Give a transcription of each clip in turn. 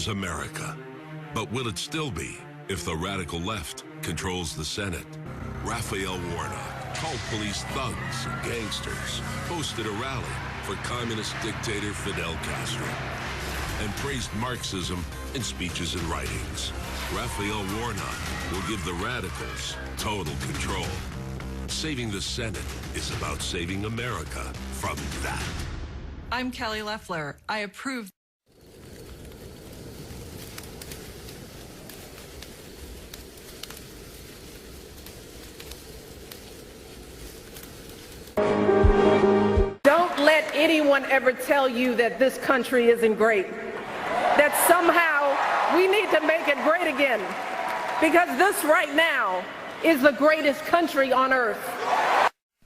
is America. But will it still be if the radical left controls the Senate? Raphael Warnock called police thugs and gangsters, hosted a rally for communist dictator Fidel Castro, and praised Marxism in speeches and writings. Raphael Warnock will give the radicals total control. Saving the Senate is about saving America from that. I'm Kelly Loeffler. I approve. Don't let anyone ever tell you that this country isn't great, that somehow we need to make it great again, because this right now is the greatest country on earth.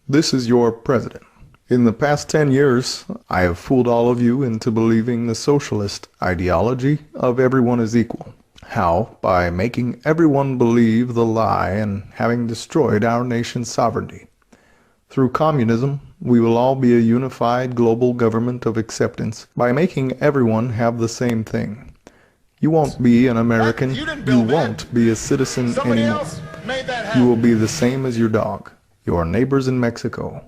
This is your president. In the past 10 years, I have fooled all of you into believing the socialist ideology of everyone is equal. How? By making everyone believe the lie and having destroyed our nation's sovereignty. Through communism, we will all be a unified global government of acceptance by making everyone have the same thing. You won't be an American, you won't be a citizen anymore. You will be the same as your dog, your neighbors in Mexico.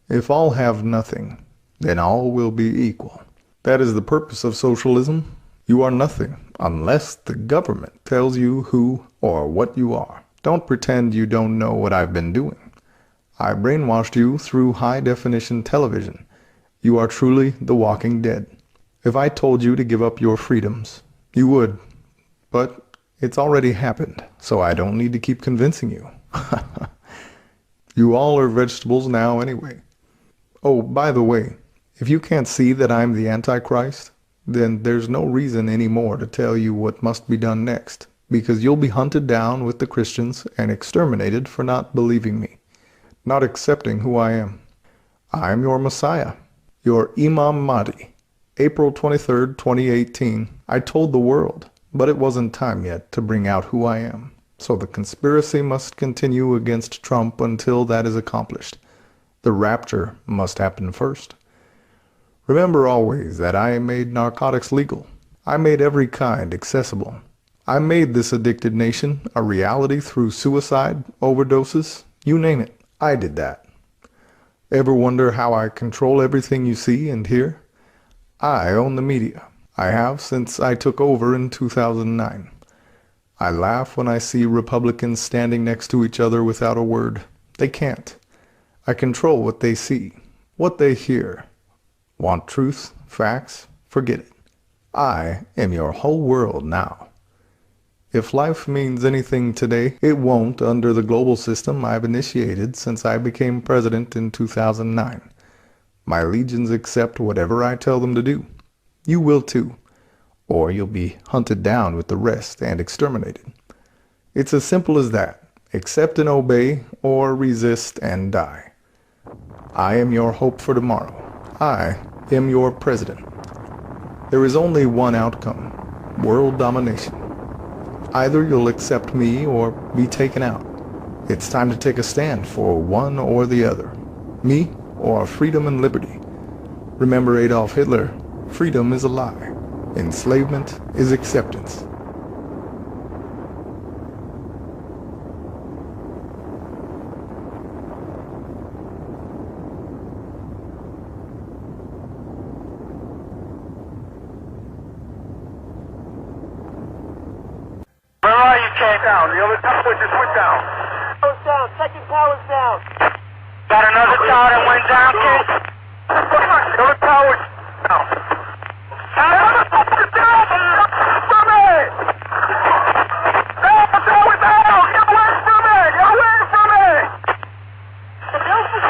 If all have nothing, then all will be equal. That is the purpose of socialism. You are nothing unless the government tells you who or what you are. Don't pretend you don't know what I've been doing. I brainwashed you through high-definition television. You are truly the walking dead. If I told you to give up your freedoms, you would. But it's already happened, so I don't need to keep convincing you. You all are vegetables now anyway. Oh, by the way, if you can't see that I'm the Antichrist, then there's no reason anymore to tell you what must be done next, because you'll be hunted down with the Christians and exterminated for not believing me, not accepting who I am. I'm your Messiah, your Imam Mahdi. April 23rd, 2018, I told the world, but it wasn't time yet to bring out who I am. So the conspiracy must continue against Trump until that is accomplished. The rapture must happen first. Remember always that I made narcotics legal. I made every kind accessible. I made this addicted nation a reality through suicide, overdoses, you name it. I did that. Ever wonder how I control everything you see and hear? I own the media. I have since I took over in 2009. I laugh when I see Republicans standing next to each other without a word. They can't. I control what they see, what they hear. Want truth, facts? Forget it. I am your whole world now. If life means anything today, it won't under the global system I've initiated since I became president in 2009. My legions accept whatever I tell them to do. You will too, or you'll be hunted down with the rest and exterminated. It's as simple as that. Accept and obey, or resist and die. I am your hope for tomorrow. I am your president. There is only one outcome: world domination. Either you'll accept me or be taken out. It's time to take a stand for one or the other. Me or freedom and liberty. Remember Adolf Hitler, freedom is a lie. Enslavement is acceptance. Where are you, Kate? Down. The other tower just went down. Power's down. Second tower's down. Got another tower that went down, Kate? The other tower's down. The other tower's down! From me! The other tower's down! Get away from me! Get away from me! The house is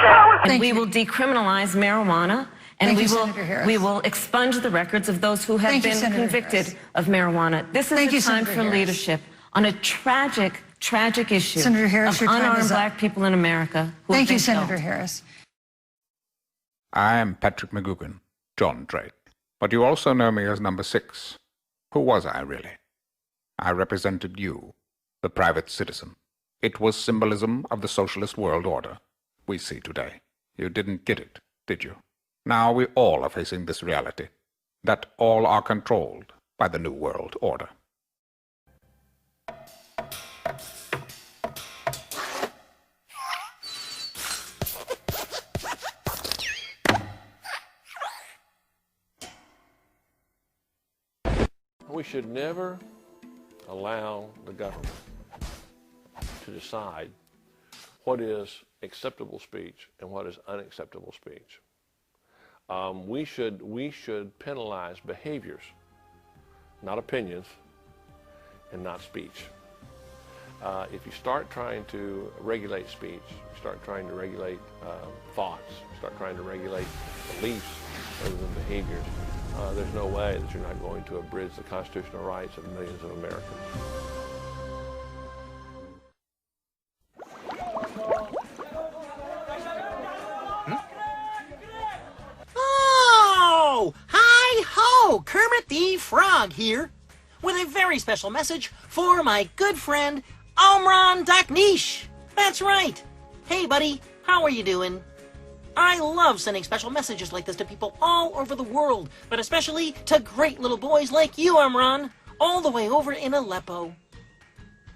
down! And we will decriminalize marijuana, and we will expunge the records of those who have been convicted of marijuana. This is the time for leadership on a tragic issue Senator Harris, of unarmed black people in America who Thank you, Senator Harris. I am Patrick McGugan, John Drake. But you also know me as number 6. Who was I really? I represented you, the private citizen. It was symbolism of the socialist world order we see today. You didn't get it, did you? Now we all are facing this reality. that all are controlled by the New World Order. We should never allow the government to decide what is acceptable speech and what is unacceptable speech. We should penalize behaviors, not opinions, and not speech. If you start trying to regulate speech, you start trying to regulate thoughts, start trying to regulate beliefs rather than behaviors, there's no way that you're not going to abridge the constitutional rights of millions of Americans. Oh! Hi-ho! Kermit the Frog here, with a very special message for my good friend, Omran Daknish. That's right. Hey, buddy, how are you doing? I love sending special messages like this to people all over the world, but especially to great little boys like you, Omran, all the way over in Aleppo.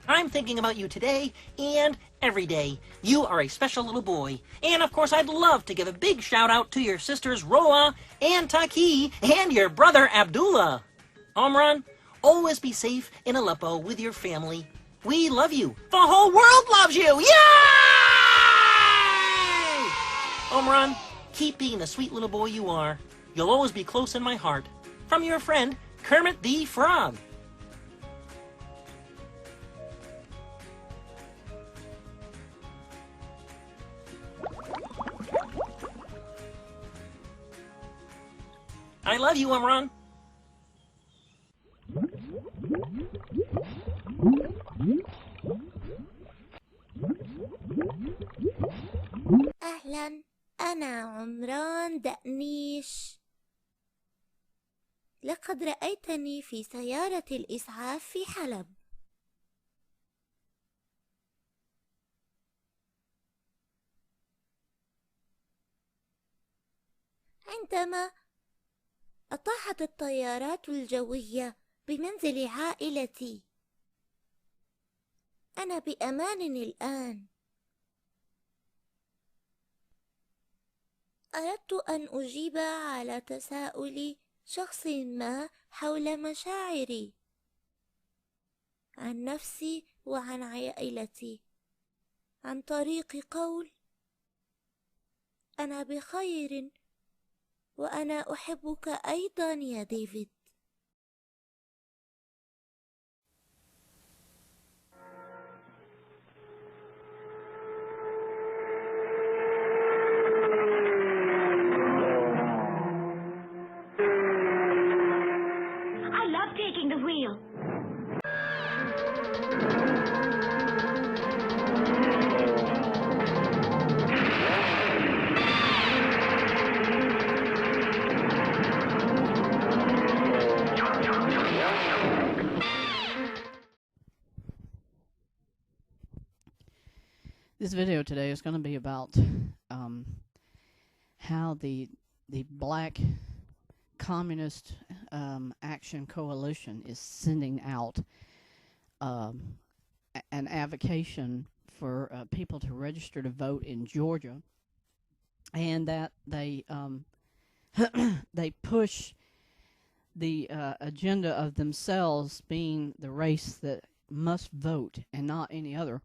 I'm thinking about you today and every day. You are a special little boy. And of course, I'd love to give a big shout out to your sisters Roa and Taki and your brother Abdullah. Omran, always be safe in Aleppo with your family. We love you. The whole world loves you. Yay! Omran, keep being the sweet little boy you are. You'll always be close in my heart. From your friend, Kermit the Frog. I love you, Omran. أهلا، أنا عمران دقنيش. لقد رأيتني في سيارة الإسعاف في حلب. عندما أطاحت الطيارات الجوية بمنزل عائلتي. أنا بأمان الآن. أردت أن أجيب على تساؤل شخص ما حول مشاعري عن نفسي وعن عائلتي عن طريق قول أنا بخير وأنا أحبك أيضا يا ديفيد. I love taking the wheel. This video today is going to be about how the Black Communist Action Coalition is sending out an avocation for people to register to vote in Georgia, and that they they push the agenda of themselves being the race that must vote and not any other,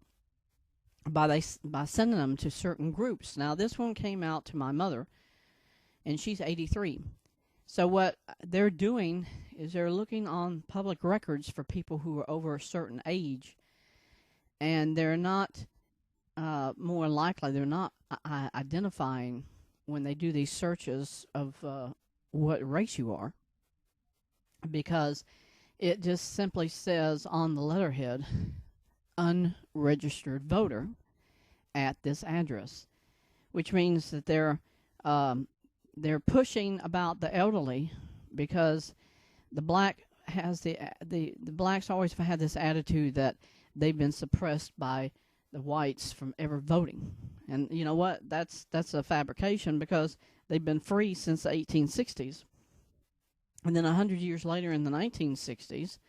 by sending them to certain groups. Now, this one came out to my mother, and she's 83. So what they're doing is they're looking on public records for people who are over a certain age, and they're not more likely, they're not identifying when they do these searches of what race you are, because it just simply says on the letterhead, unregistered voter at this address, which means that they're pushing about the elderly, because the black has the blacks always had this attitude that they've been suppressed by the whites from ever voting. And you know what? That's a fabrication, because they've been free since the 1860s. And then 100 years later, in the 1960s,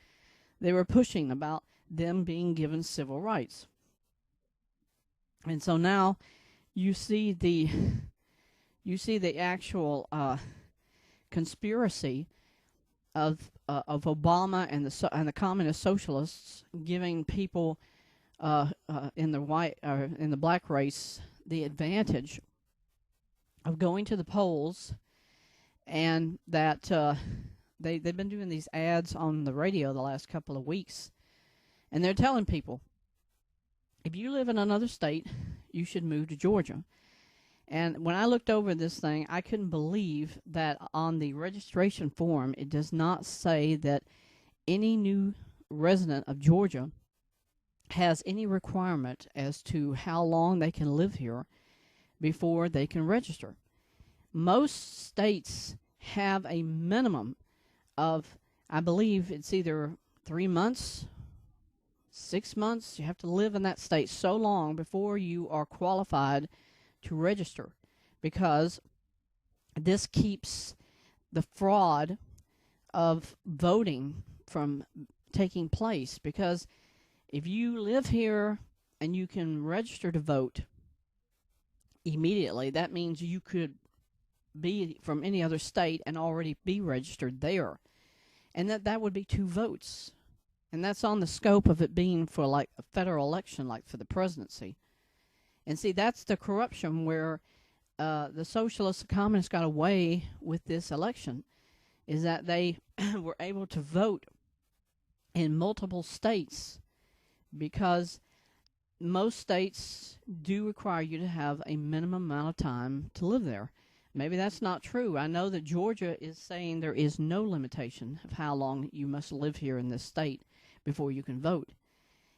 they were pushing about them being given civil rights. And so now you see the actual conspiracy of Obama and the communist socialists giving people in the black race the advantage of going to the polls, and that they've been doing these ads on the radio the last couple of weeks, and they're telling people, if you live in another state, you should move to Georgia. And when I looked over this thing, I couldn't believe that on the registration form, it does not say that any new resident of Georgia has any requirement as to how long they can live here before they can register. Most states have a minimum of, I believe it's either 3 months, 6 months. You have to live in that state so long before you are qualified to register, because this keeps the fraud of voting from taking place. Because if you live here and you can register to vote immediately, that means you could be from any other state and already be registered there. And that would be 2 votes. And that's on the scope of it being for like a federal election, like for the presidency. And see, that's the corruption where the socialists and communists got away with this election, is that they were able to vote in multiple states, because most states do require you to have a minimum amount of time to live there. Maybe that's not true. I know that Georgia is saying there is no limitation of how long you must live here in this state before you can vote.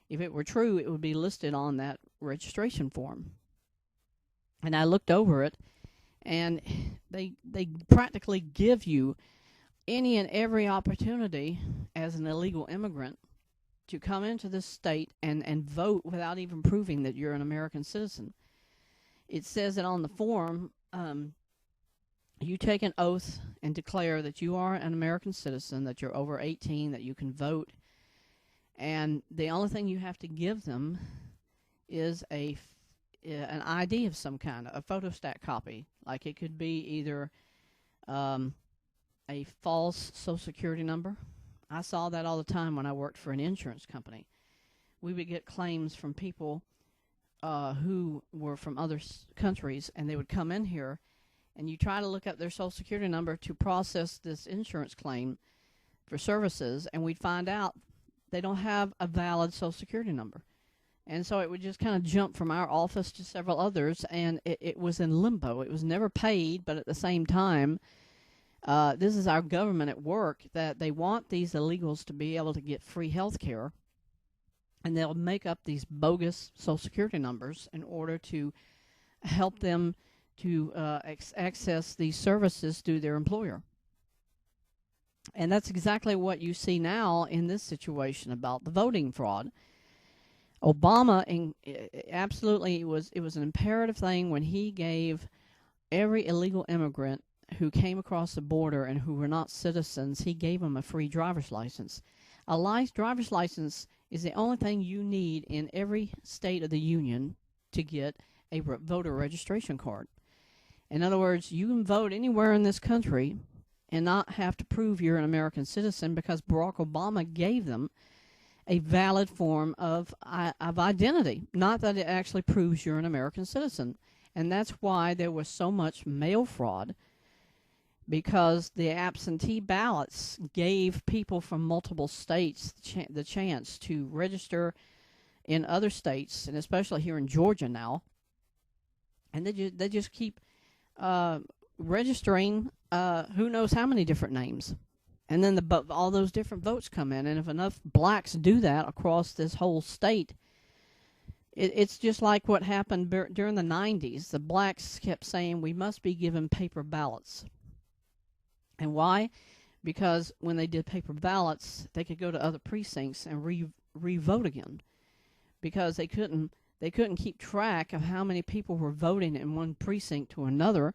If it were true, it would be listed on that registration form. And I looked over it, and they practically give you any and every opportunity as an illegal immigrant to come into this state and vote without even proving that you're an American citizen. It says it on the form, you take an oath and declare that you are an American citizen, that you're over 18, that you can vote, and the only thing you have to give them is an ID of some kind, a photostat copy. Like it could be either a false Social Security number. I saw that all the time when I worked for an insurance company. We would get claims from people who were from other countries, and they would come in here, and you try to look up their Social Security number to process this insurance claim for services, and we'd find out they don't have a valid Social Security number. And so it would just kind of jump from our office to several others, and it was in limbo. It was never paid, but at the same time, this is our government at work, that they want these illegals to be able to get free health care, and they'll make up these bogus Social Security numbers in order to help them to access these services through their employer. And that's exactly what you see now in this situation about the voting fraud. Obama, absolutely, it was an imperative thing when he gave every illegal immigrant who came across the border and who were not citizens, he gave them a free driver's license. A driver's license is the only thing you need in every state of the union to get a voter registration card. In other words, you can vote anywhere in this country and not have to prove you're an American citizen, because Barack Obama gave them a valid form of identity, not that it actually proves you're an American citizen. And that's why there was so much mail fraud, because the absentee ballots gave people from multiple states the chance to register in other states, and especially here in Georgia now. And they just keep registering who knows how many different names. And then all those different votes come in. And if enough blacks do that across this whole state, it's just like what happened during the 90s. The blacks kept saying we must be given paper ballots. And why? Because when they did paper ballots, they could go to other precincts and re-vote again, because they couldn't keep track of how many people were voting in one precinct to another,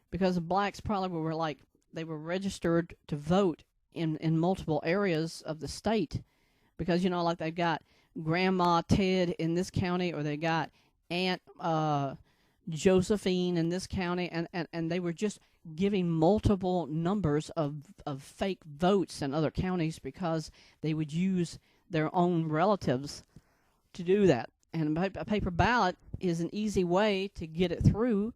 because the blacks probably were like they were registered to vote in multiple areas of the state, because, you know, like they've got Grandma Ted in this county, or they got Aunt Josephine in this county, and they were just giving multiple numbers of fake votes in other counties because they would use their own relatives to do that. And a paper ballot is an easy way to get it through,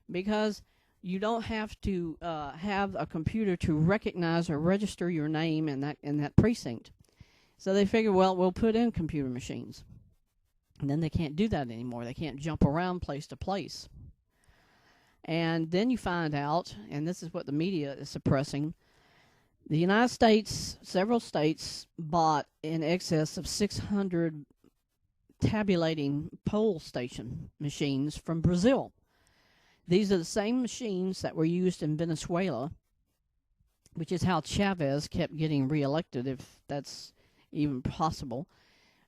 because you don't have to have a computer to recognize or register your name in that precinct. So they figure, well, we'll put in computer machines. And then they can't do that anymore. They can't jump around place to place. And then you find out, and this is what the media is suppressing, the United States, several states, bought in excess of 600 tabulating poll station machines from Brazil. These are the same machines that were used in Venezuela, which is how Chavez kept getting reelected, if that's even possible.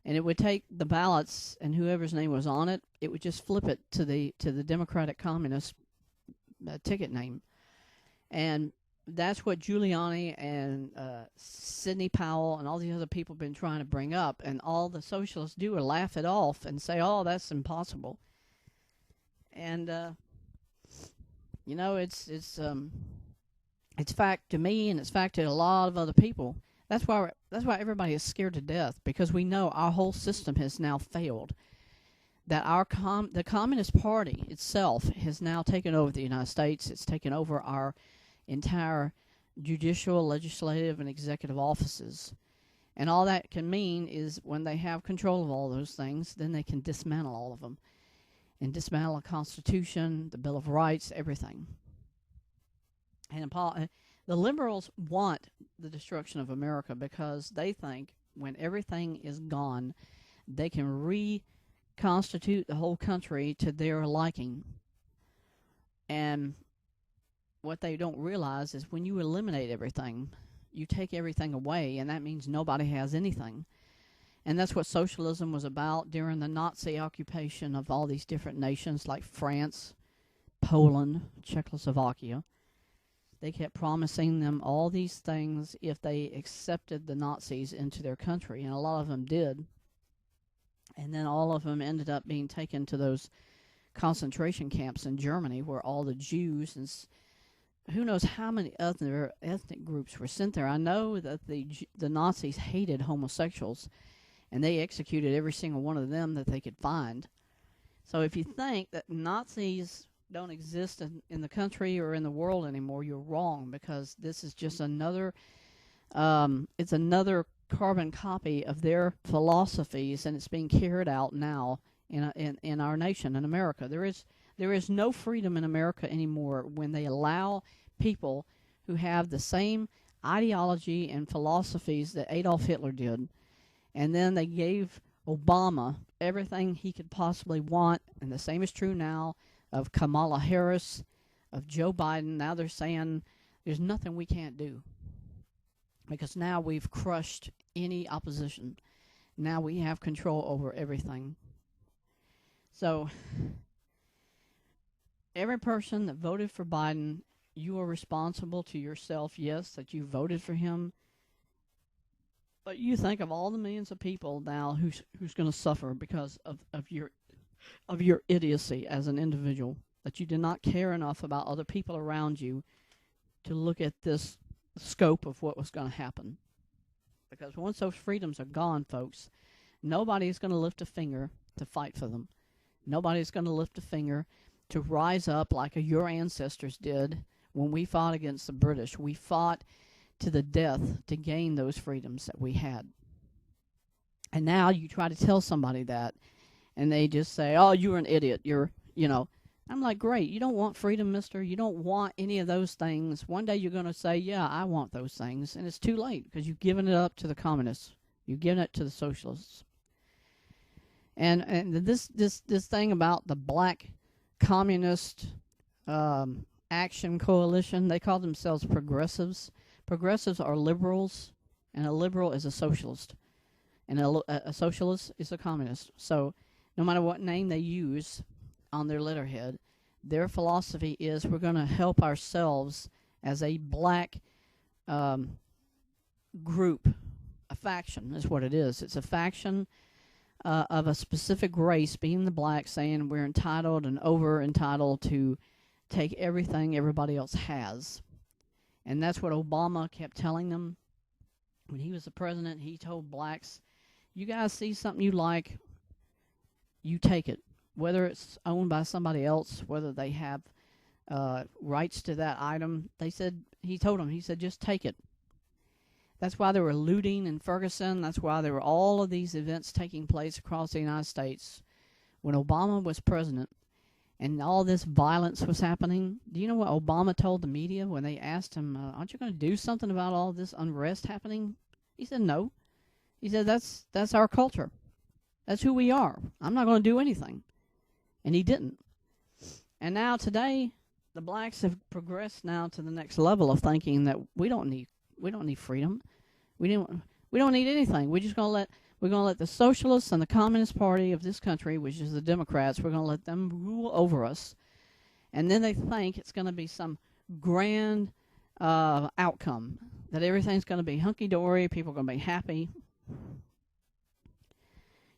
And it would take the ballots, and whoever's name was on it, it would just flip it to the Democratic Communist ticket name. And that's what Giuliani and Sidney Powell and all the other people have been trying to bring up. And all the socialists do is laugh it off and say, oh, that's impossible. And, you know, it's fact to me, and it's fact to a lot of other people. That's why everybody is scared to death, because we know our whole system has now failed. That the Communist Party itself has now taken over the United States. It's taken over our entire judicial, legislative, and executive offices. And all that can mean is when they have control of all those things, then they can dismantle all of them. And dismantle the Constitution, the Bill of Rights, everything. And the liberals want the destruction of America because they think when everything is gone, they can reconstitute the whole country to their liking. And what they don't realize is when you eliminate everything, you take everything away, and that means nobody has anything. And that's what socialism was about during the Nazi occupation of all these different nations like France, Poland, Czechoslovakia. They kept promising them all these things if they accepted the Nazis into their country, and a lot of them did. And then all of them ended up being taken to those concentration camps in Germany where all the Jews and who knows how many other ethnic groups were sent there. I know that the Nazis hated homosexuals, and they executed every single one of them that they could find. So if you think that Nazis don't exist in the country or in the world anymore, you're wrong, because this is just another it's another carbon copy of their philosophies, and it's being carried out now in our nation, in America. There is no freedom in America anymore when they allow people who have the same ideology and philosophies that Adolf Hitler did, and then they gave Obama everything he could possibly want, and the same is true now of Kamala Harris, of Joe Biden. Now they're saying there's nothing we can't do, because now we've crushed any opposition. Now we have control over everything. So every person that voted for Biden, you are responsible to yourself, yes, that you voted for him. But you think of all the millions of people now who's going to suffer because of your idiocy as an individual, that you did not care enough about other people around you to look at this scope of what was going to happen. Because once those freedoms are gone, folks, nobody's going to lift a finger to fight for them. Nobody's going to lift a finger to rise up like your ancestors did when we fought against the British. We fought to the death to gain those freedoms that we had. And now you try to tell somebody that, and they just say, oh, you're an idiot. I'm like, great. You don't want freedom, mister. You don't want any of those things. One day you're going to say, yeah, I want those things. And it's too late, because you've given it up to the communists. You've given it to the socialists. And this thing about the Black Communist Action Coalition, they call themselves progressives. Progressives are liberals, and a liberal is a socialist. And a socialist is a communist. So no matter what name they use on their letterhead, their philosophy is we're going to help ourselves as a black group, a faction is what it is. It's a faction of a specific race, being the black, saying we're entitled and over-entitled to take everything everybody else has. And that's what Obama kept telling them. When he was the president, he told blacks, you guys see something you like, you take it. Whether it's owned by somebody else, whether they have rights to that item, he told them, just take it. That's why there were looting in Ferguson. That's why there were all of these events taking place across the United States. When Obama was president and all this violence was happening, do you know what Obama told the media when they asked him, aren't you going to do something about all this unrest happening? He said, no. He said, that's our culture. That's who we are. I'm not going to do anything. And he didn't. And now today, the blacks have progressed now to the next level of thinking that we don't need freedom. We don't need anything. We're going to let the socialists and the Communist Party of this country, which is the Democrats, we're going to let them rule over us. And then they think it's going to be some grand outcome, that everything's going to be hunky-dory, people are going to be happy.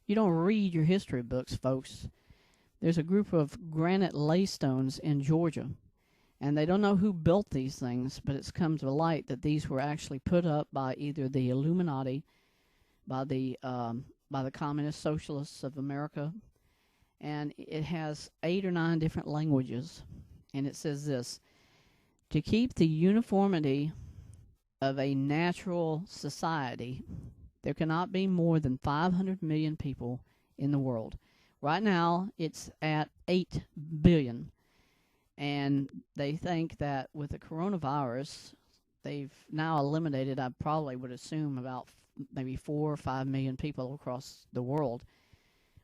You don't read your history books, folks. There's a group of granite laystones in Georgia, and they don't know who built these things, but it's come to light that these were actually put up by either the Illuminati, by the Communist Socialists of America, and it has 8 or 9 different languages, and it says this: to keep the uniformity of a natural society, there cannot be more than 500 million people in the world. Right now, it's at 8 billion. And they think that with the coronavirus, they've now eliminated, I probably would assume, about maybe 4 or 5 million people across the world.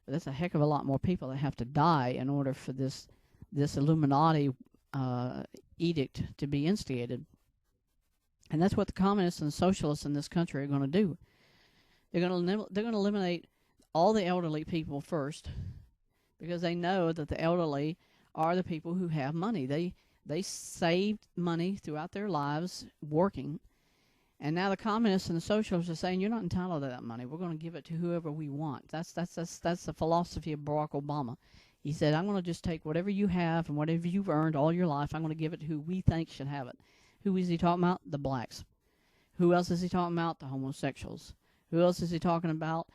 But that's a heck of a lot more people that have to die in order for this Illuminati edict to be instigated. And that's what the communists and socialists in this country are going to do. They're going to eliminate all the elderly people first, because they know that the elderly are the people who have money. They saved money throughout their lives working, and now the communists and the socialists are saying, you're not entitled to that money. We're going to give it to whoever we want. That's the philosophy of Barack Obama. He said, I'm going to just take whatever you have and whatever you've earned all your life, I'm going to give it to who we think should have it. Who is he talking about? The blacks. Who else is he talking about? The homosexuals. Who else is he talking about?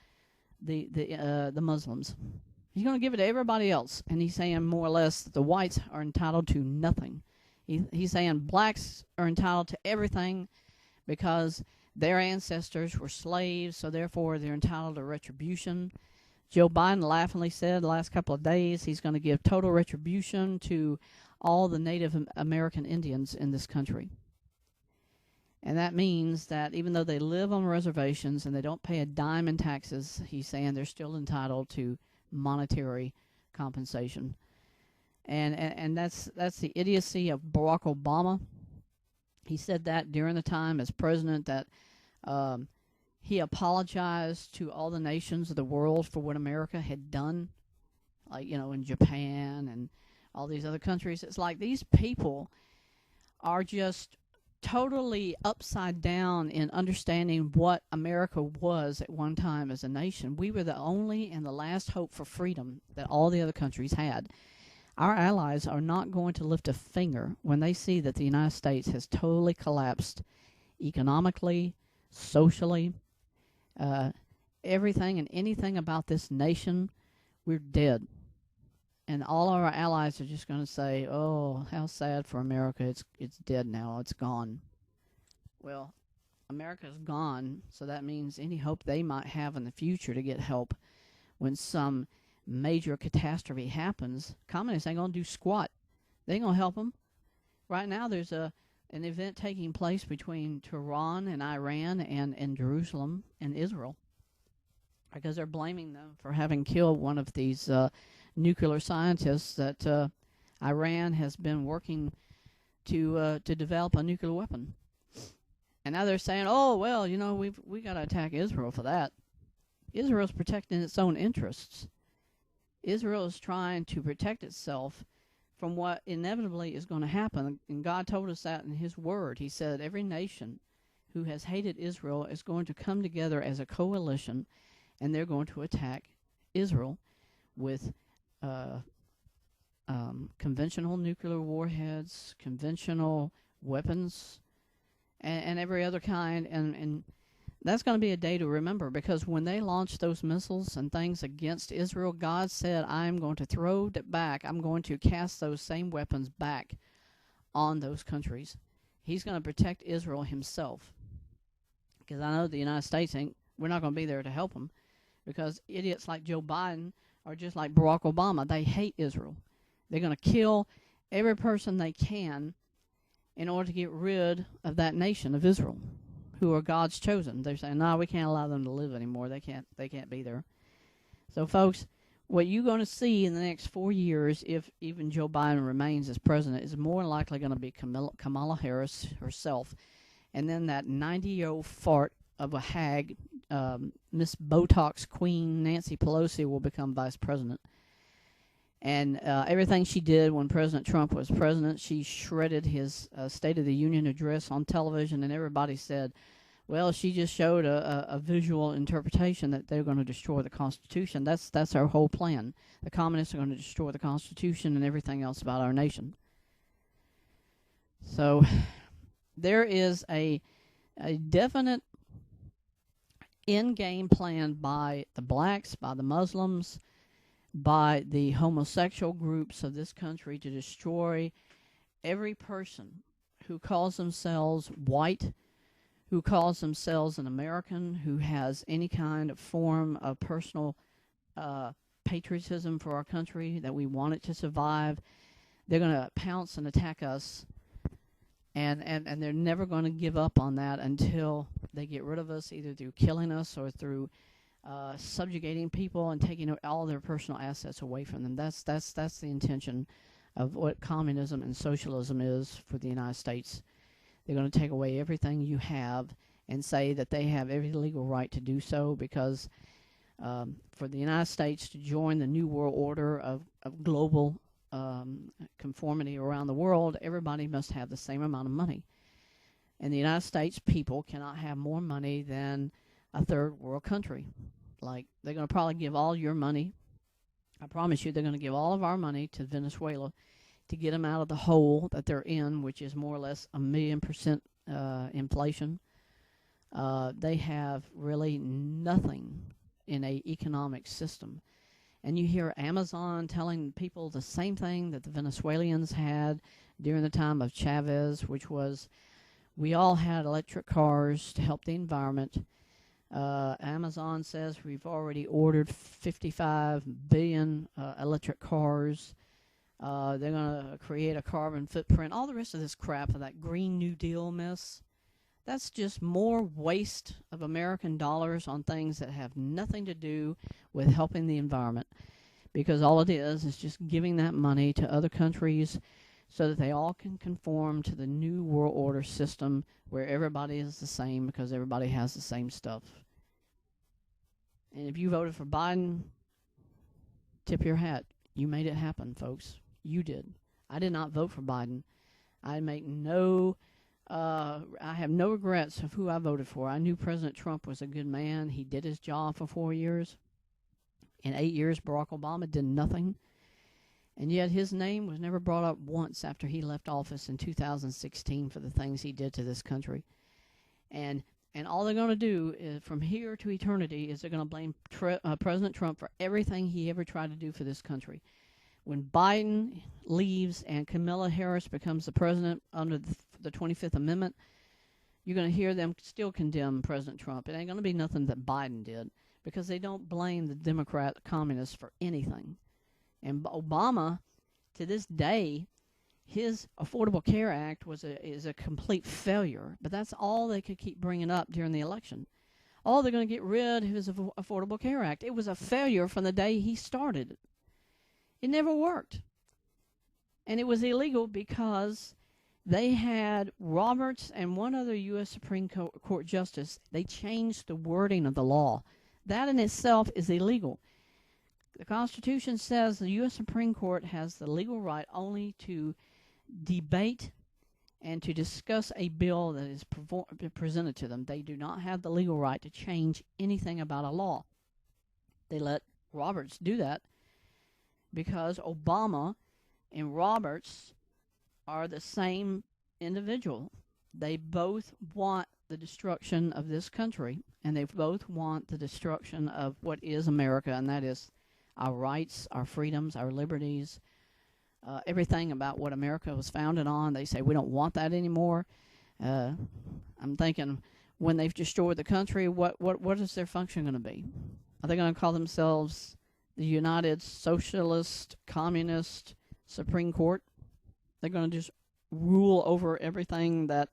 The Muslims. He's going to give it to everybody else, and he's saying more or less that the whites are entitled to nothing. He's saying blacks are entitled to everything because their ancestors were slaves, so therefore they're entitled to retribution. Joe Biden laughingly said the last couple of days he's going to give total retribution to all the Native American Indians in this country. And that means that even though they live on reservations and they don't pay a dime in taxes, he's saying they're still entitled to monetary compensation. And that's the idiocy of Barack Obama. He said that during the time as president, that he apologized to all the nations of the world for what America had done, like, in Japan and all these other countries. It's like these people are just totally upside down in understanding what America was at one time as a nation. We were the only and the last hope for freedom that all the other countries had. Our allies are not going to lift a finger when they see that the United States has totally collapsed economically, socially, everything and anything about this nation. We're dead. And all our allies are just going to say, oh, how sad for America. It's dead now. It's gone. Well, America's gone, so that means any hope they might have in the future to get help when some major catastrophe happens, communists ain't going to do squat. They ain't going to help them. Right now there's an event taking place between Tehran and Iran and Jerusalem and Israel, because they're blaming them for having killed one of these nuclear scientists that Iran has been working to develop a nuclear weapon. And now they're saying, oh, well, we got to attack Israel for that. Israel's protecting its own interests. Israel is trying to protect itself from what inevitably is going to happen. And God told us that in His Word. He said every nation who has hated Israel is going to come together as a coalition, and they're going to attack Israel with conventional nuclear warheads, conventional weapons, and every other kind. And that's going to be a day to remember, because when they launched those missiles and things against Israel, God said, I'm going to throw it back. I'm going to cast those same weapons back on those countries. He's going to protect Israel himself. Because I know the United States we're not going to be there to help them, because idiots like Joe Biden are just like Barack Obama. They hate Israel. They're going to kill every person they can in order to get rid of that nation of Israel, who are God's chosen. They're saying, no, we can't allow them to live anymore. They can't be there. So, folks, what you're going to see in the next 4 years, if even Joe Biden remains as president, is more likely going to be Kamala Harris herself. And then that 90-year-old fart of a hag, Miss Botox Queen Nancy Pelosi, will become vice president. And everything she did when President Trump was president, she shredded his State of the Union address on television, and everybody said, well, she just showed a visual interpretation that they're going to destroy the Constitution. That's our whole plan. The communists are going to destroy the Constitution and everything else about our nation. So there is a definite end-game plan by the blacks, by the Muslims, by the homosexual groups of this country to destroy every person who calls themselves white, who calls themselves an American, who has any kind of form of personal patriotism for our country, that we want it to survive. They're going to pounce and attack us, and they're never going to give up on that until they get rid of us, either through killing us or through subjugating people and taking all their personal assets away from them. That's the intention of what communism and socialism is for the United States. They're going to take away everything you have and say that they have every legal right to do so, because for the United States to join the New World Order of global conformity around the world, everybody must have the same amount of money. And the United States people cannot have more money than a third world country. Like, they're going to probably give all your money. I promise you, they're going to give all of our money to Venezuela to get them out of the hole that they're in, which is more or less 1,000,000% inflation. They have really nothing in an economic system. And you hear Amazon telling people the same thing that the Venezuelans had during the time of Chavez, which was, we all had electric cars to help the environment. Amazon says we've already ordered 55 billion electric cars. They're going to create a carbon footprint. All the rest of this crap, of that Green New Deal mess, that's just more waste of American dollars on things that have nothing to do with helping the environment. Because all it is just giving that money to other countries so that they all can conform to the New World Order system where everybody is the same because everybody has the same stuff. And if you voted for Biden, tip your hat. You made it happen, folks. You did. I did not vote for Biden. I have no regrets of who I voted for. I knew President Trump was a good man. He did his job for 4 years. In 8 years, Barack Obama did nothing. And yet his name was never brought up once after he left office in 2016 for the things he did to this country. And all they're going to do is, from here to eternity, is they're going to blame President Trump for everything he ever tried to do for this country. When Biden leaves and Kamala Harris becomes the president under the 25th Amendment, you're going to hear them still condemn President Trump. It ain't going to be nothing that Biden did, because they don't blame the Democrat communists for anything. And Obama, to this day, his Affordable Care Act is a complete failure. But that's all they could keep bringing up during the election. Oh, they're going to get rid of his Affordable Care Act. It was a failure from the day he started. It never worked. And it was illegal because they had Roberts and one other U.S. Supreme Court justice. They changed the wording of the law. That in itself is illegal. The Constitution says the U.S. Supreme Court has the legal right only to debate and to discuss a bill that is presented to them. They do not have the legal right to change anything about a law. They let Roberts do that because Obama and Roberts are the same individual. They both want the destruction of this country, and they both want the destruction of what is America, and that is our rights, our freedoms, our liberties, everything about what America was founded on. They say we don't want that anymore. I'm thinking when they've destroyed the country, what is their function going to be? Are they going to call themselves the United Socialist Communist Supreme Court? They're going to just rule over everything that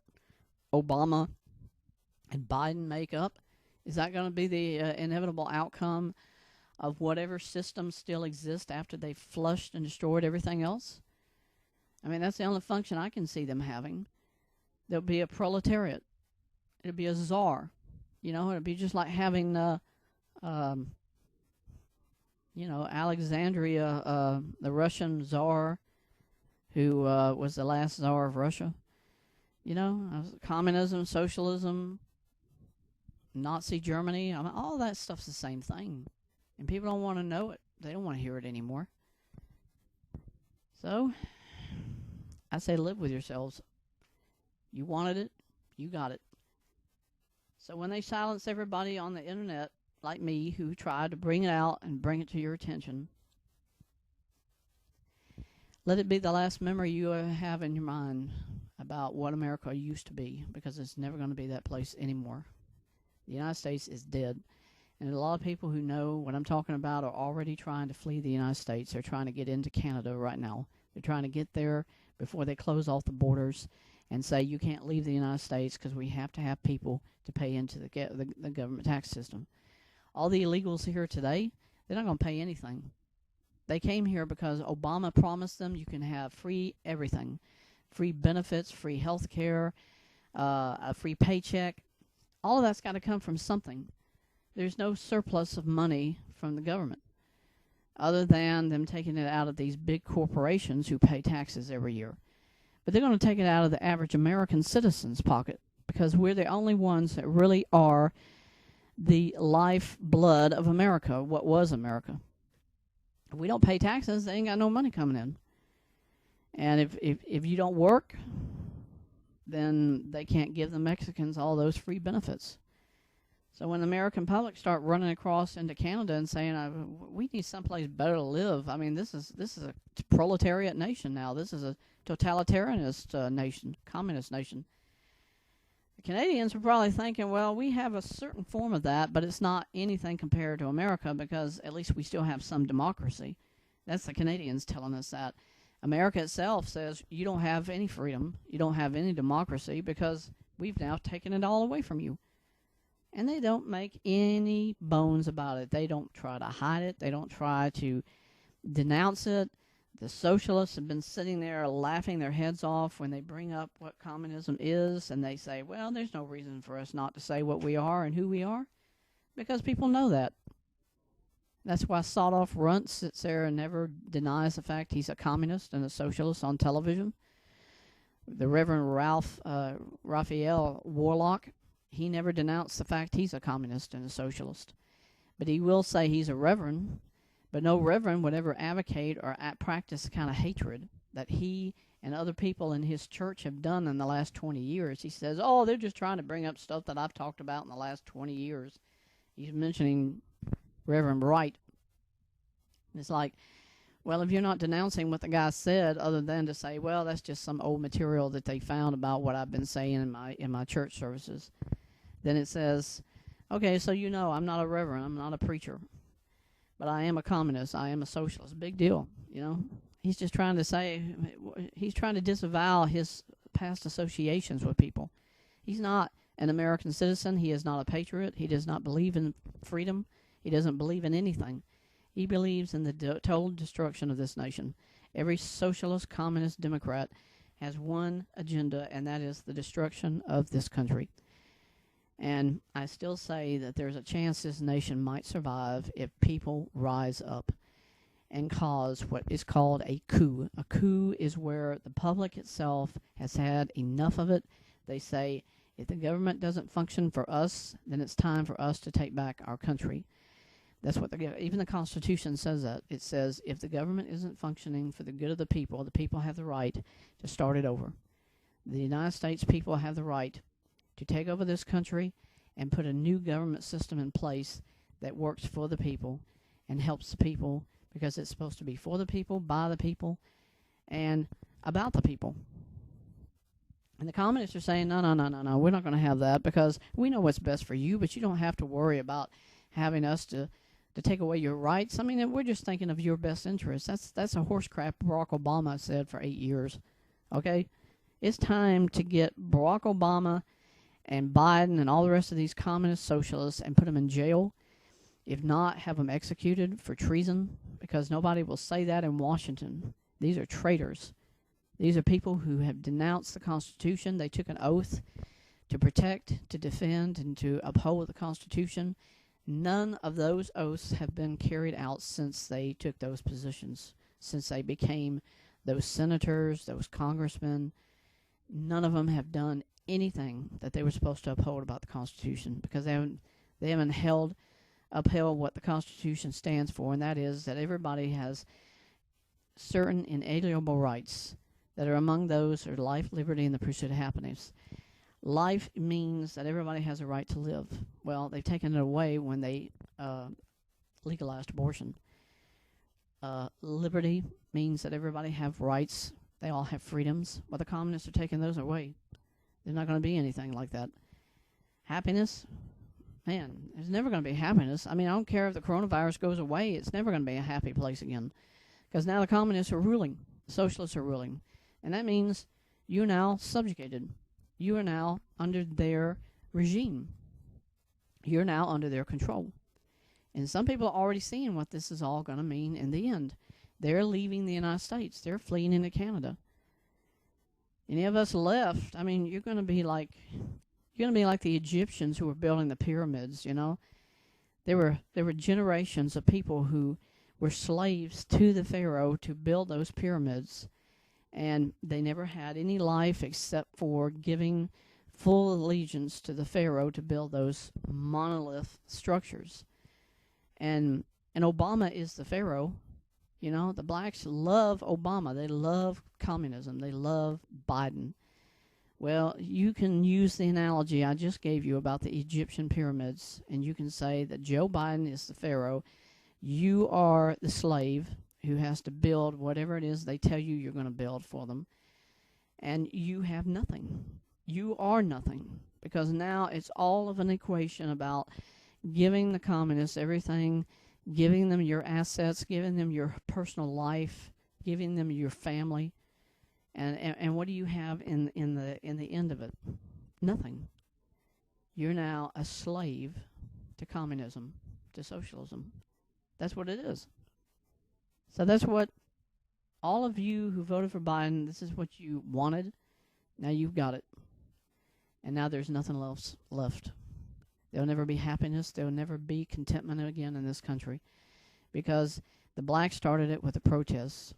Obama and Biden make up? Is that going to be the inevitable outcome of whatever system still exists after they've flushed and destroyed everything else? I mean, that's the only function I can see them having. There'll be a proletariat. It'll be a czar. You know, it'll be just like having, Alexandria, the Russian czar, who was the last czar of Russia. You know, communism, socialism, Nazi Germany, I mean, all that stuff's the same thing. And people don't want to know it. They don't want to hear it anymore. So, I say live with yourselves. You wanted it, you got it. So when they silence everybody on the internet, like me, who tried to bring it out and bring it to your attention, let it be the last memory you have in your mind about what America used to be, because it's never going to be that place anymore. The United States is dead. And a lot of people who know what I'm talking about are already trying to flee the United States. They're trying to get into Canada right now. They're trying to get there before they close off the borders and say you can't leave the United States because we have to have people to pay into the government tax system. All the illegals here today, they're not going to pay anything. They came here because Obama promised them you can have free everything. Free benefits, free health care, a free paycheck. All of that's got to come from something. There's no surplus of money from the government other than them taking it out of these big corporations who pay taxes every year. But they're going to take it out of the average American citizen's pocket because we're the only ones that really are the lifeblood of America, what was America. If we don't pay taxes, they ain't got no money coming in. And if you don't work, then they can't give the Mexicans all those free benefits. So when the American public start running across into Canada and saying, we need someplace better to live, I mean, this is a proletariat nation now. This is a totalitarianist nation, communist nation. The Canadians are probably thinking, well, we have a certain form of that, but it's not anything compared to America because at least we still have some democracy. That's the Canadians telling us that. America itself says you don't have any freedom, you don't have any democracy because we've now taken it all away from you. And they don't make any bones about it. They don't try to hide it. They don't try to denounce it. The socialists have been sitting there laughing their heads off when they bring up what communism is, and they say, well, there's no reason for us not to say what we are and who we are, because people know that. That's why Sawed-Off Runt sits there and never denies the fact he's a communist and a socialist on television. The Reverend Raphael Warlock, he never denounced the fact he's a communist and a socialist. But he will say he's a reverend, but no reverend would ever advocate or practice the kind of hatred that he and other people in his church have done in the last 20 years. He says, oh, they're just trying to bring up stuff that I've talked about in the last 20 years. He's mentioning Reverend Wright. It's like, well, if you're not denouncing what the guy said other than to say, well, that's just some old material that they found about what I've been saying in my church services, then it says, okay, so you know I'm not a reverend, I'm not a preacher, but I am a communist, I am a socialist. Big deal, you know. He's just trying to say, he's trying to disavow his past associations with people. He's not an American citizen. He is not a patriot. He does not believe in freedom. He doesn't believe in anything. He believes in the total destruction of this nation. Every socialist, communist, Democrat has one agenda, and that is the destruction of this country. And I still say that there's a chance this nation might survive if people rise up. and cause what is called a coup. A coup is where the public itself has had enough of it. They say, if the government doesn't function for us, then it's time for us to take back our country. That's what even the Constitution says that. It says if the government isn't functioning for the good of the people have the right to start it over. The United States people have the right to take over this country and put a new government system in place that works for the people and helps the people, because it's supposed to be for the people, by the people, and about the people. And the communists are saying, no, we're not going to have that, because we know what's best for you, but you don't have to worry about having us to take away your rights. I mean, we're just thinking of your best interests. That's a horse crap Barack Obama said for 8 years. Okay? It's time to get Barack Obama and Biden and all the rest of these communist socialists and put them in jail. If not, have them executed for treason, because nobody will say that in Washington. These are traitors. These are people who have denounced the Constitution. They took an oath to protect, to defend, and to uphold the Constitution. None of those oaths have been carried out since they took those positions, since they became those senators, those congressmen. None of them have done anything that they were supposed to uphold about the Constitution, because they haven't upheld what the Constitution stands for, and that is that everybody has certain inalienable rights that are among those are life, liberty, and the pursuit of happiness. Life means that everybody has a right to live. Well, they've taken it away when they legalized abortion. Liberty means that everybody have rights. They all have freedoms. Well, the communists are taking those away. There's not going to be anything like that. Happiness? Man, there's never going to be happiness. I mean, I don't care if the coronavirus goes away. It's never going to be a happy place again, because now the communists are ruling. The socialists are ruling. And that means you're now subjugated. You are now under their regime. You're now under their control. And some people are already seeing what this is all going to mean in the end. They're leaving the United States. They're fleeing into Canada. Any of us left, I mean, you're going to be like the Egyptians who were building the pyramids, you know. There were generations of people who were slaves to the Pharaoh to build those pyramids, and they never had any life except for giving full allegiance to the Pharaoh to build those monolith structures. And Obama is the Pharaoh. You know, the blacks love Obama. They love communism. They love Biden. Well, you can use the analogy I just gave you about the Egyptian pyramids, and you can say that Joe Biden is the Pharaoh. You are the slave who has to build whatever it is they tell you you're going to build for them. And you have nothing. You are nothing. Because now it's all of an equation about giving the communists everything, giving them your assets, giving them your personal life, giving them your family. And what do you have in the end of it? Nothing. You're now a slave to communism, to socialism. That's what it is. So that's what all of you who voted for Biden, this is what you wanted. Now you've got it. And now there's nothing else left. There'll never be happiness. There'll never be contentment again in this country, because the blacks started it with the protests.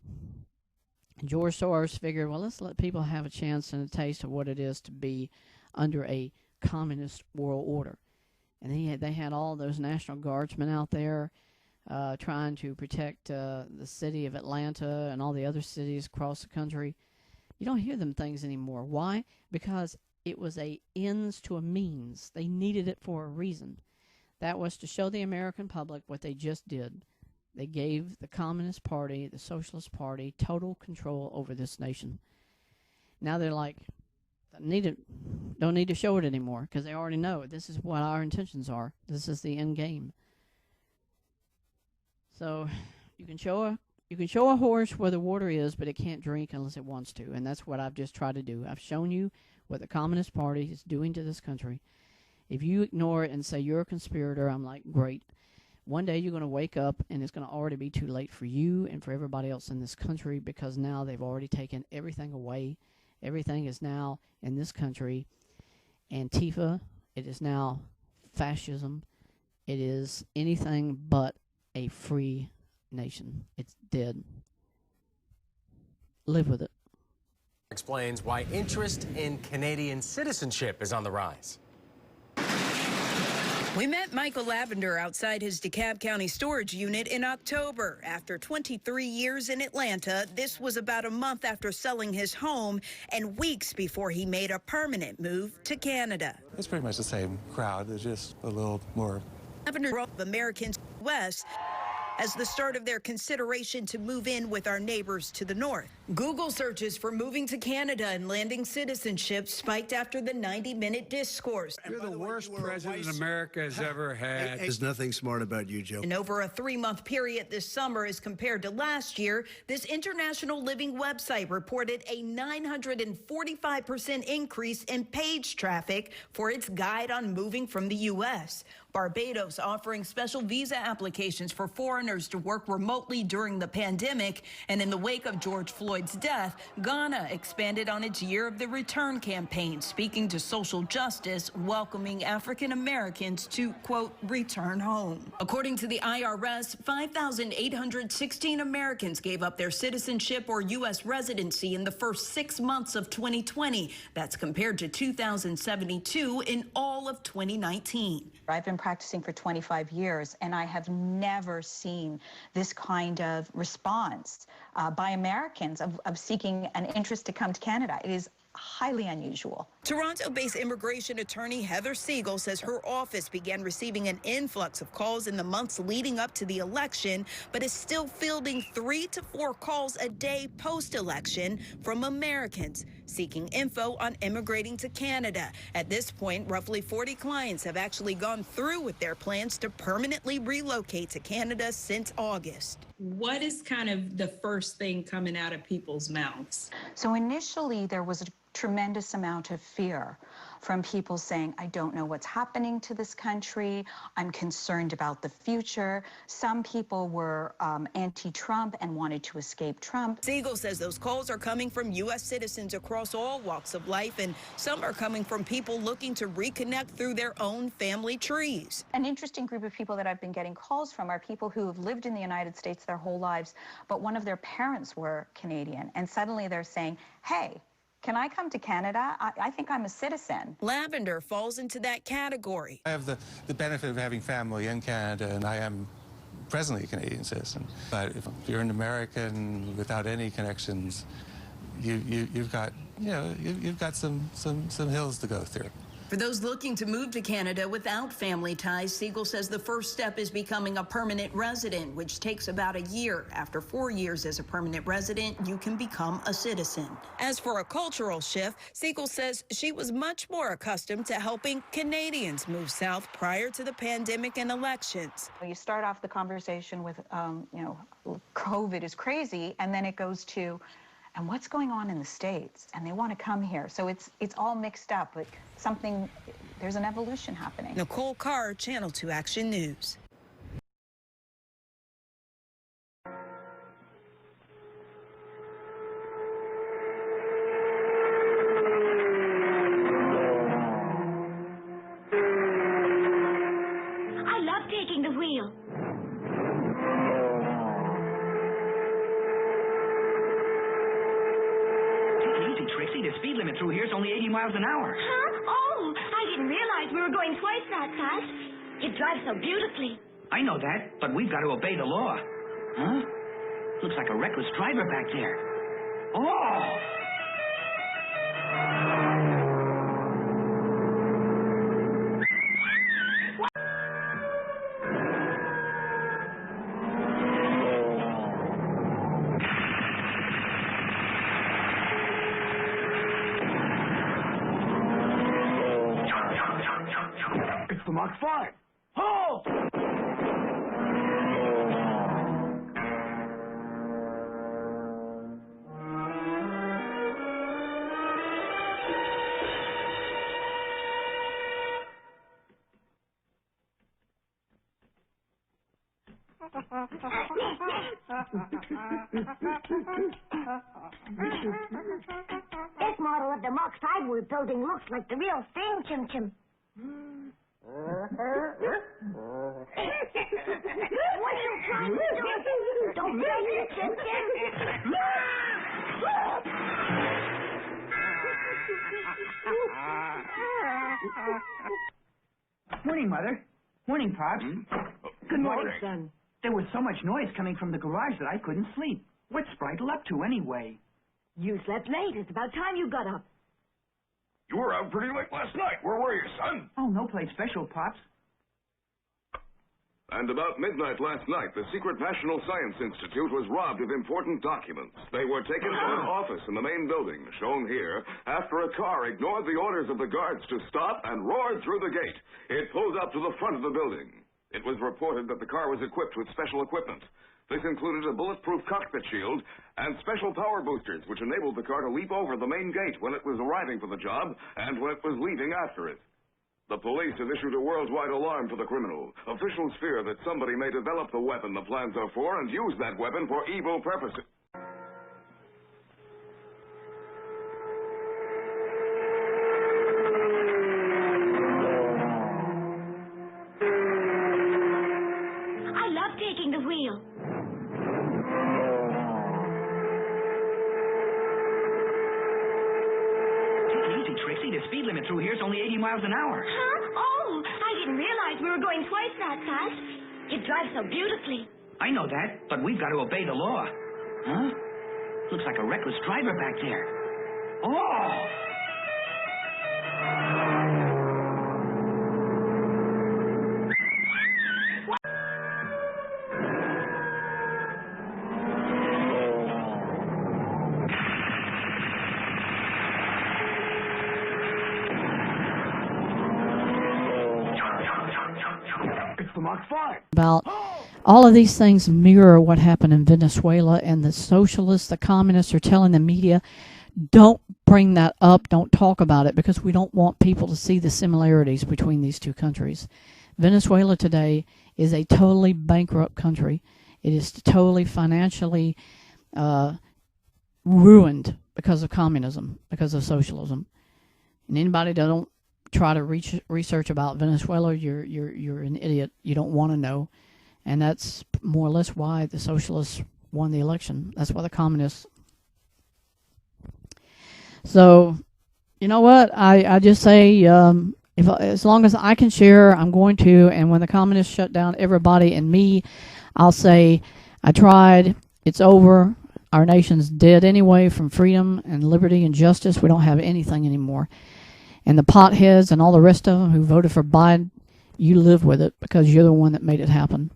George Soros figured, well, let's let people have a chance and a taste of what it is to be under a communist world order. And they had all those National Guardsmen out there trying to protect the city of Atlanta and all the other cities across the country. You don't hear them things anymore. Why? Because it was a ends to a means. They needed it for a reason. That was to show the American public what they just did. They gave the Communist Party, the Socialist Party, total control over this nation. Now they're like, don't need to show it anymore, because they already know this is what our intentions are. This is the end game. So you can show a horse where the water is, but it can't drink unless it wants to, and that's what I've just tried to do. I've shown you what the Communist Party is doing to this country. If you ignore it and say you're a conspirator, I'm like, great. One day you're going to wake up and it's going to already be too late for you and for everybody else in this country, because now they've already taken everything away. Everything is now in this country Antifa. It is now fascism. It is anything but a free nation. It's dead. Live with it. Explains why interest in Canadian citizenship is on the rise. We met Michael Lavender outside his DeKalb County storage unit in October. After 23 years in Atlanta, this was about a month after selling his home and weeks before he made a permanent move to Canada. It's pretty much the same crowd. There's just a little more. Lavender brought Americans west as the start of their consideration to move in with our neighbors to the north. Google searches for moving to Canada and landing citizenship spiked after the 90-minute discourse. You're the worst president America has ever had. There's nothing smart about you, Joe. In over a 3-month period this summer as compared to last year, this international living website reported a 945% increase in page traffic for its guide on moving from the U.S. Barbados offering special visa applications for foreigners to work remotely during the pandemic. And in the wake of George Floyd's death, Ghana expanded on its Year of the Return campaign, speaking to social justice, welcoming African Americans to, quote, return home. According to the IRS, 5,816 Americans gave up their citizenship or U.S. residency in the first 6 months of 2020. That's compared to 2,072 in all of 2019. I've been practicing for 25 years, and I have never seen this kind of response by Americans of seeking an interest to come to Canada. It is highly unusual. Toronto-based immigration attorney Heather Siegel says her office began receiving an influx of calls in the months leading up to the election, but is still fielding 3 to 4 calls a day post-election from Americans seeking info on immigrating to Canada. At this point, roughly 40 clients have actually gone through with their plans to permanently relocate to Canada since August. What is kind of the first thing coming out of people's mouths? So initially, there was a tremendous amount of fear from people saying, I don't know what's happening to this country. I'm concerned about the future. Some people were anti-Trump and wanted to escape Trump. Siegel says those calls are coming from U.S. citizens across all walks of life, and some are coming from people looking to reconnect through their own family trees. An interesting group of people that I've been getting calls from are people who have lived in the United States their whole lives, but one of their parents were Canadian, and suddenly they're saying, hey, can I come to Canada? I think I'm a citizen. Lavender falls into that category. I have the benefit of having family in Canada, and I am presently a Canadian citizen. But if you're an American without any connections, you've got some hills to go through. For those looking to move to Canada without family ties, Siegel says the first step is becoming a permanent resident, which takes about a year. After 4 years as a permanent resident, you can become a citizen. As for a cultural shift, Siegel says she was much more accustomed to helping Canadians move south prior to the pandemic and elections. You start off the conversation with, COVID is crazy, and then it goes to, and what's going on in the States? And they want to come here. So it's all mixed up, but there's an evolution happening. Nicole Carr, Channel 2 Action News. I love taking the wheel. Trixie, the speed limit through here is only 80 miles an hour. Huh? Oh, I didn't realize we were going twice that fast. It drives so beautifully. I know that, but we've got to obey the law. Huh? Looks like a reckless driver back there. Oh! It's the Mach 5. Halt! This model of the Mach 5 we're building looks like the real thing, Chim Chim. What are you trying to do? Don't break the chicken. Morning, Mother. Morning, Pops. Good morning, son. There was so much noise coming from the garage that I couldn't sleep. What's Spritel up to anyway? You slept late. It's about time you got up. You were out pretty late last night. Where were you, son? Oh, no place special, Pops. And about midnight last night, the secret National Science Institute was robbed of important documents. They were taken to an office in the main building, shown here, after a car ignored the orders of the guards to stop and roared through the gate. It pulled up to the front of the building. It was reported that the car was equipped with special equipment. This included a bulletproof cockpit shield and special power boosters, which enabled the car to leap over the main gate when it was arriving for the job and when it was leaving after it. The police have issued a worldwide alarm for the criminal. Officials fear that somebody may develop the weapon the plans are for and use that weapon for evil purposes. I love taking the wheel. Take it easy, Trixie. The speed limit through here is only 80 miles an hour. Huh? Oh, I didn't realize we were going twice that fast. It drives so beautifully. I know that, but we've got to obey the law. Huh? Looks like a reckless driver back there. Oh! It's the Mach 5. About all of these things mirror what happened in Venezuela, and the socialists, the communists are telling the media, don't bring that up, don't talk about it, because we don't want people to see the similarities between these two countries. Venezuela today is a totally bankrupt country. It is totally financially ruined because of communism, because of socialism. And anybody that don't try to research about Venezuela, you're an idiot. You don't want to know. And that's more or less why the socialists won the election. That's why the communists. So, you know what? I just say, as long as I can share, I'm going to. And when the communists shut down everybody and me, I'll say, I tried. It's over. Our nation's dead anyway from freedom and liberty and justice. We don't have anything anymore. And the potheads and all the rest of them who voted for Biden, you live with it because you're the one that made it happen.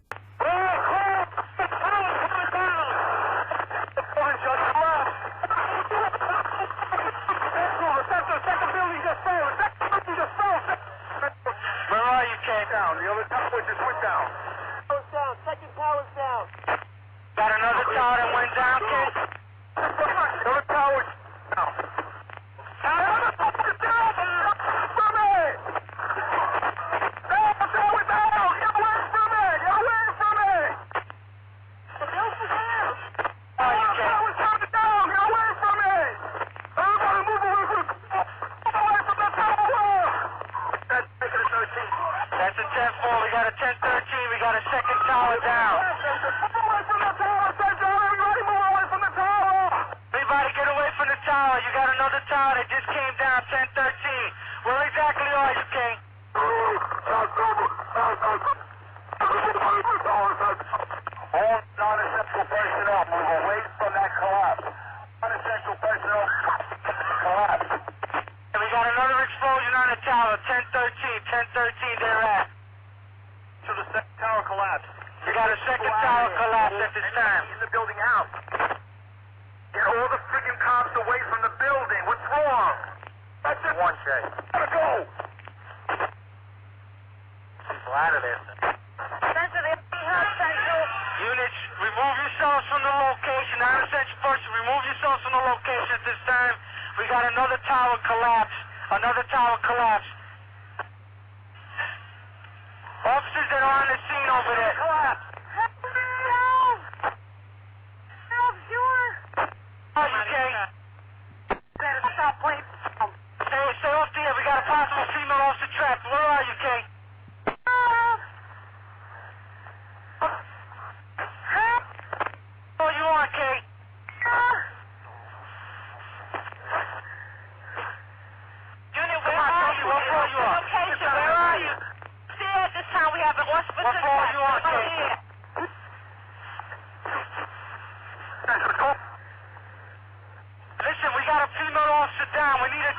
down. We need a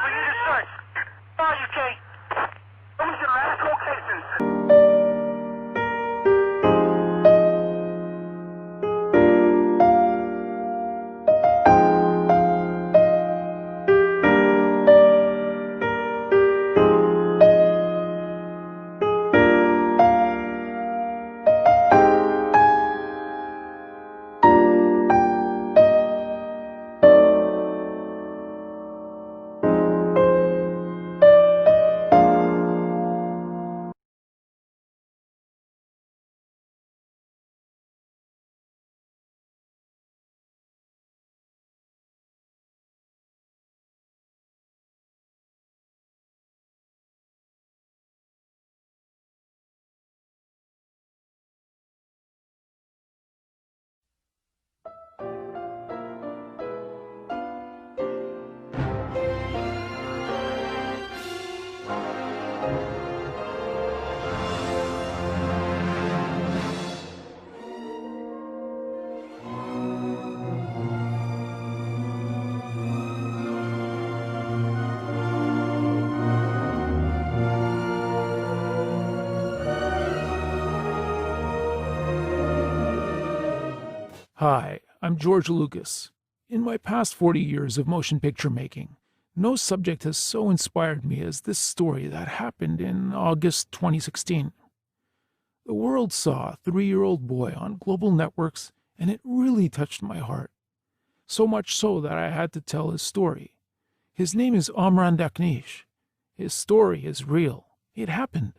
search. Where are you, Kate? Those are last locations. Hi, I'm George Lucas. In my past 40 years of motion picture making, no subject has so inspired me as this story that happened in August 2016. The world saw a 3-year-old boy on global networks, and it really touched my heart. So much so that I had to tell his story. His name is Omran Daknish. His story is real. It happened.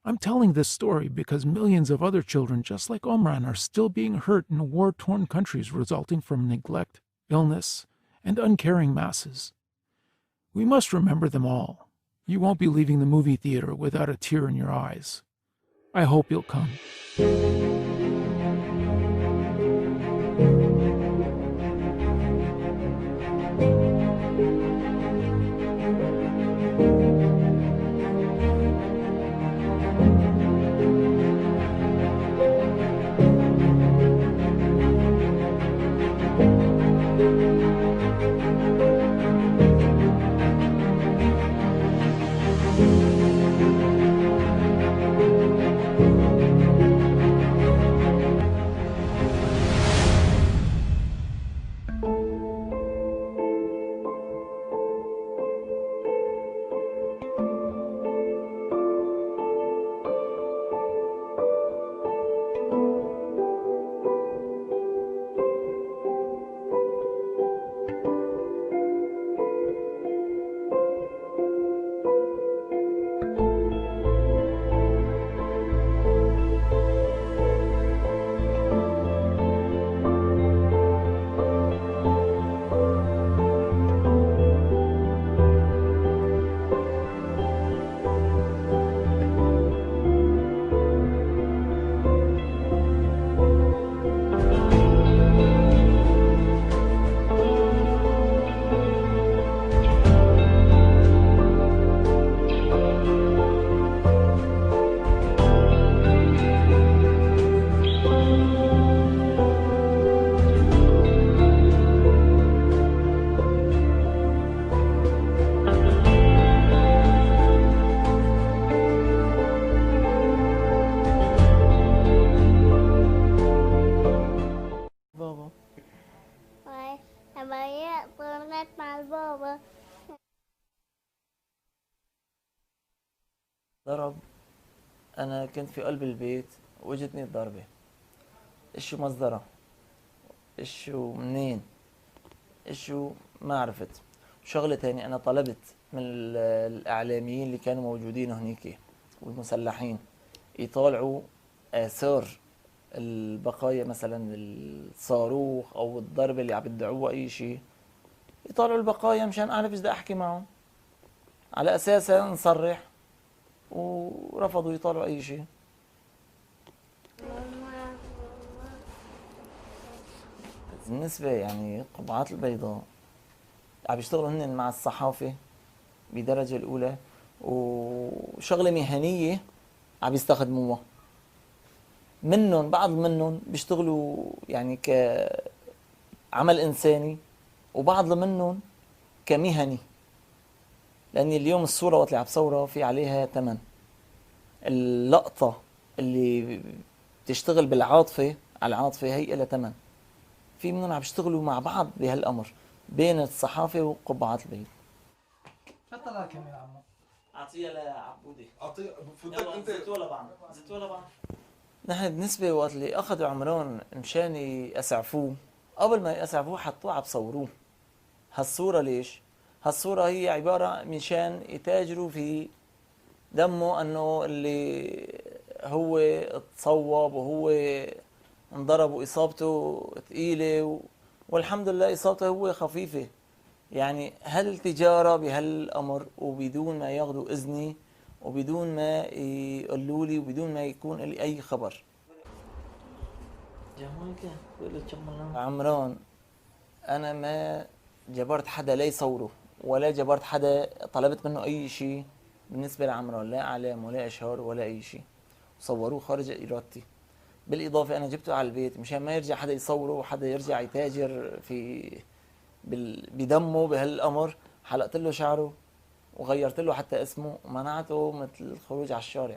I'm telling this story because millions of other children just like Omran are still being hurt in war-torn countries resulting from neglect, illness, and uncaring masses. We must remember them all. You won't be leaving the movie theater without a tear in your eyes. I hope you'll come. ضرب. أنا كنت في قلب البيت وجتني الضربة. إيشو مصدرها؟ إيشو منين؟ إيشو ما عرفت. شغلة تاني أنا طلبت من الإعلاميين اللي كانوا موجودين هنيك والمسلحين يطالعوا آثار البقايا مثلا الصاروخ أو الضربة اللي عم يدعوها أي شيء. يطالعوا البقايا مشان أعرف إيش بدي أحكي معهم. على أساسها نصرح ورفضوا يطالعوا أي شيء. بالنسبة يعني القبعات البيضاء عم يشتغلوا هن مع الصحافة بدرجة الأولى وشغلة مهنية عم يستخدموها. بعض منهم بيشتغلوا يعني كعمل إنساني وبعض منهم كمهني لأني اليوم الصورة وقت اللي عم بصورها في عليها ثمن. اللقطة اللي بتشتغل بالعاطفة على العاطفة هي لها ثمن. في منهم عم يشتغلوا مع بعض بهالأمر بين الصحافة وقبعات البيت. تفضل على الكاميرا عمو. أعطيها لعبودي. أعطيها أنت. زيتوا لبعض. زيتوا لبعض. نحن بالنسبة وقت اللي أخذوا عمران مشان يسعفوه، قبل ما يسعفوه حطوه عم بصوروه. هالصورة ليش؟ هالصورة هي عبارة مشان يتاجروا في دمه، أنه اللي هو اتصوب وهو انضرب وإصابته ثقيلة والحمد لله إصابته هو خفيفة. يعني هالتجارة بهالأمر وبدون ما ياخذوا إذني وبدون ما يقولوا لي وبدون ما يكون لي أي خبر. عمران أنا ما جبرت حدا لا يصوره ولا جبرت حدا طلبت منه أي شيء بالنسبة لعمران، لا إعلام ولا إشهار ولا أي شيء. صوروه خارج إرادتي. بالإضافة أنا جبته على البيت مشان ما يرجع حدا يصوره وحدا يرجع يتاجر بدمه بهالأمر. حلقت له شعره وغيرت له حتى اسمه ومنعته مثل الخروج على الشارع.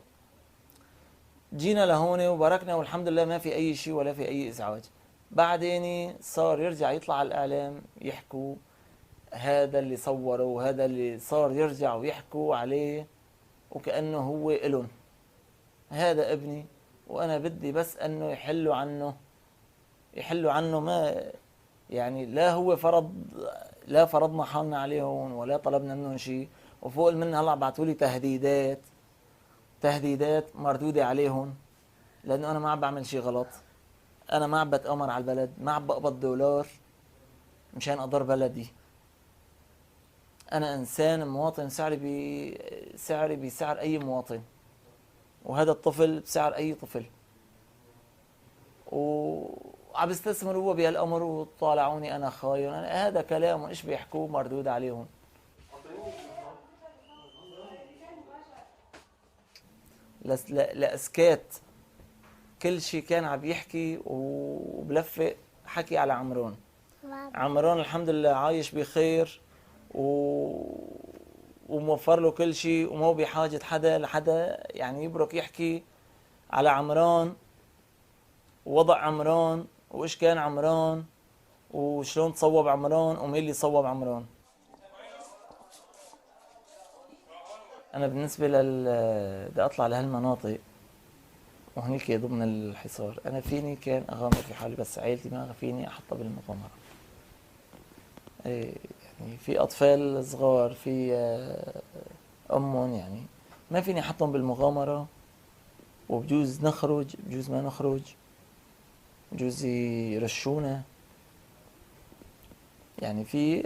جينا لهون وباركنا والحمد لله ما في أي شيء ولا في أي إزعاج. بعدين صار يرجع يطلع على الإعلام يحكوا هذا اللي صوره وهذا اللي صار يرجع ويحكوا عليه وكأنه هو إلن. هذا ابني وأنا بدي بس أنه يحلوا عنه ما يعني لا هو لا فرضنا حالنا عليهم ولا طلبنا منهم شيء. وفوق من هلا بعثوا لي تهديدات مردودة عليهم لأنه أنا ما عم بعمل شيء غلط. أنا ما عم بتأمر على البلد، ما عم بقبض دولار مشان أضر بلدي. أنا إنسان مواطن سعري بسعر أي مواطن، وهذا الطفل بسعر أي طفل. وعم بيستثمروا هو بهالأمر وطالعوني أنا خاين. هذا كلام إيش بيحكوه مردود عليهم. لأسكات كل شيء كان عم يحكي وبلفق حكي على عمران. عمران الحمد لله عايش بخير وموفر له كل شيء وما بحاجة حدا لحدا يعني يبرك يحكي على عمران ووضع عمران وإيش كان عمران وشلون تصوب عمران ومين اللي صوب عمران. أنا بالنسبة بدي أطلع لهالمناطق وهنيك ضمن الحصار، أنا فيني كان أغامر في حالي بس عائلتي ما فيني أحطها بالمغامرة. يعني في أطفال صغار في أمهم يعني ما فيني أحطهم بالمغامرة وبجوز نخرج بجوز ما نخرج بجوز يرشونا. يعني في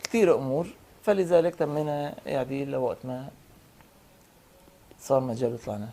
كثير أمور فلذلك تمينا قاعدين لوقت ما صار مجال طلعنا.